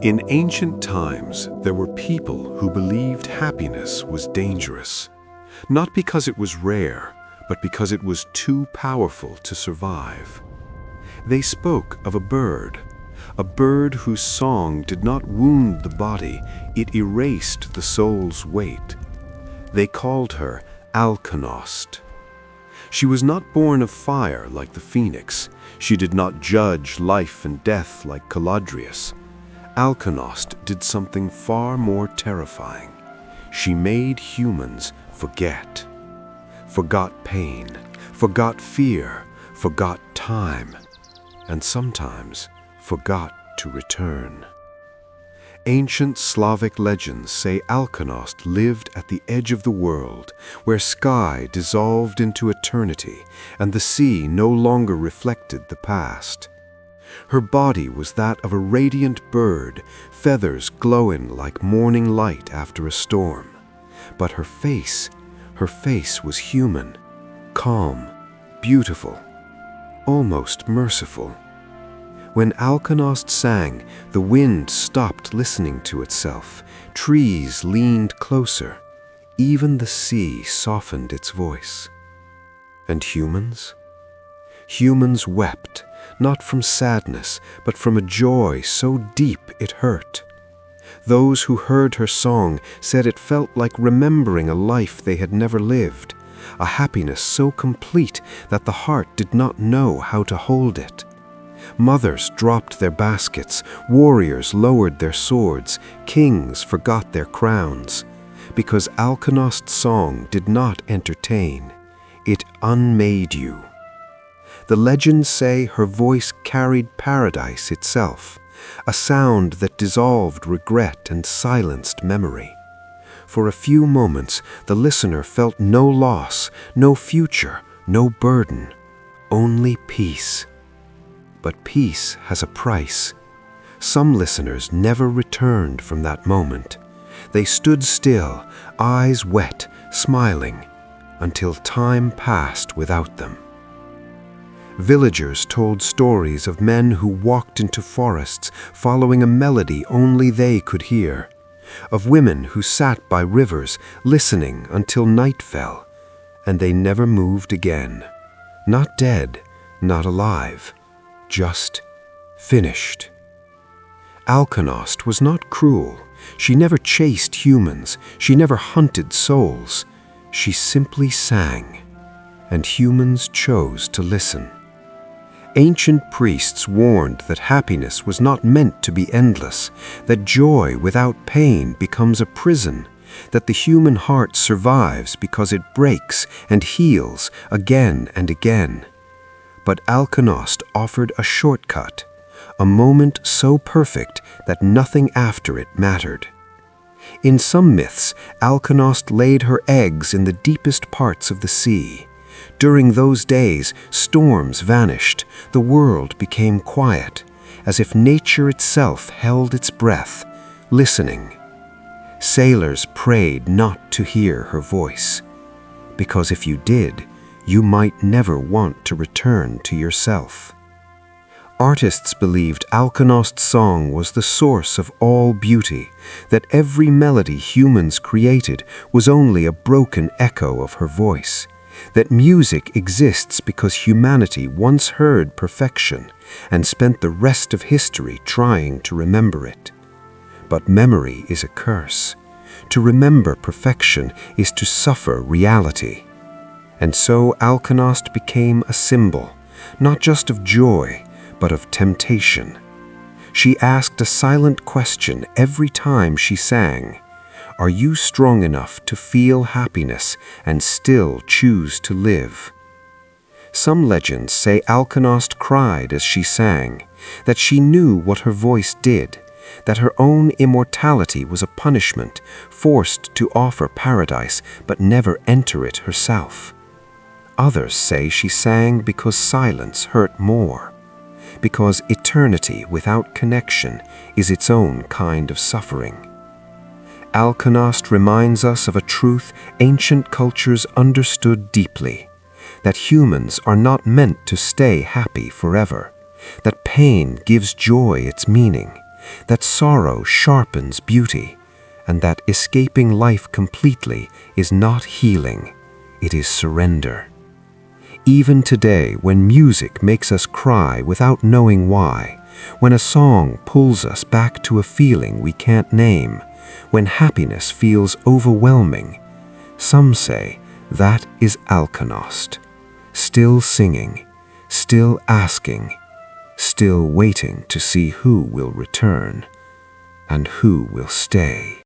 In ancient times, there were people who believed happiness was dangerous, not because it was rare, but because it was too powerful to survive. They spoke of a bird whose song did not wound the body, it erased the soul's weight. They called her Alconost. She was not born of fire like the phoenix. She did not judge life and death like Caladrius. Alconost did something far more terrifying. She made humans forget. Forgot pain, forgot fear, forgot time, and sometimes forgot to return. Ancient Slavic legends say Alconost lived at the edge of the world, where sky dissolved into eternity and the sea no longer reflected the past. Her body was that of a radiant bird, feathers glowing like morning light after a storm. But her face was human, calm, beautiful, almost merciful. When Alconost sang, the wind stopped listening to itself, trees leaned closer, even the sea softened its voice. And humans? Humans wept, not from sadness, but from a joy so deep it hurt. Those who heard her song said it felt like remembering a life they had never lived, a happiness so complete that the heart did not know how to hold it. Mothers dropped their baskets, warriors lowered their swords, kings forgot their crowns, because Alconost's song did not entertain, it unmade you. The legends say her voice carried paradise itself, a sound that dissolved regret and silenced memory. For a few moments, the listener felt no loss, no future, no burden, only peace. But peace has a price. Some listeners never returned from that moment. They stood still, eyes wet, smiling, until time passed without them. Villagers told stories of men who walked into forests following a melody only they could hear, of women who sat by rivers listening until night fell, and they never moved again. Not dead, not alive, just finished. Alconost was not cruel. She never chased humans. She never hunted souls. She simply sang, and humans chose to listen. Ancient priests warned that happiness was not meant to be endless, that joy without pain becomes a prison, that the human heart survives because it breaks and heals again and again. But Alconost offered a shortcut, a moment so perfect that nothing after it mattered. In some myths, Alconost laid her eggs in the deepest parts of the sea. During those days, storms vanished, the world became quiet, as if nature itself held its breath, listening. Sailors prayed not to hear her voice, because if you did, you might never want to return to yourself. Artists believed Alconost's song was the source of all beauty, that every melody humans created was only a broken echo of her voice, that music exists because humanity once heard perfection and spent the rest of history trying to remember it. But memory is a curse. To remember perfection is to suffer reality. And so Alconost became a symbol, not just of joy, but of temptation. She asked a silent question every time she sang. Are you strong enough to feel happiness and still choose to live? Some legends say Alconost cried as she sang, that she knew what her voice did, that her own immortality was a punishment, forced to offer paradise but never enter it herself. Others say she sang because silence hurt more, because eternity without connection is its own kind of suffering. Alconost reminds us of a truth ancient cultures understood deeply, that humans are not meant to stay happy forever, that pain gives joy its meaning, that sorrow sharpens beauty, and that escaping life completely is not healing, it is surrender. Even today, when music makes us cry without knowing why, when a song pulls us back to a feeling we can't name, when happiness feels overwhelming, some say that is Alconost, still singing, still asking, still waiting to see who will return and who will stay.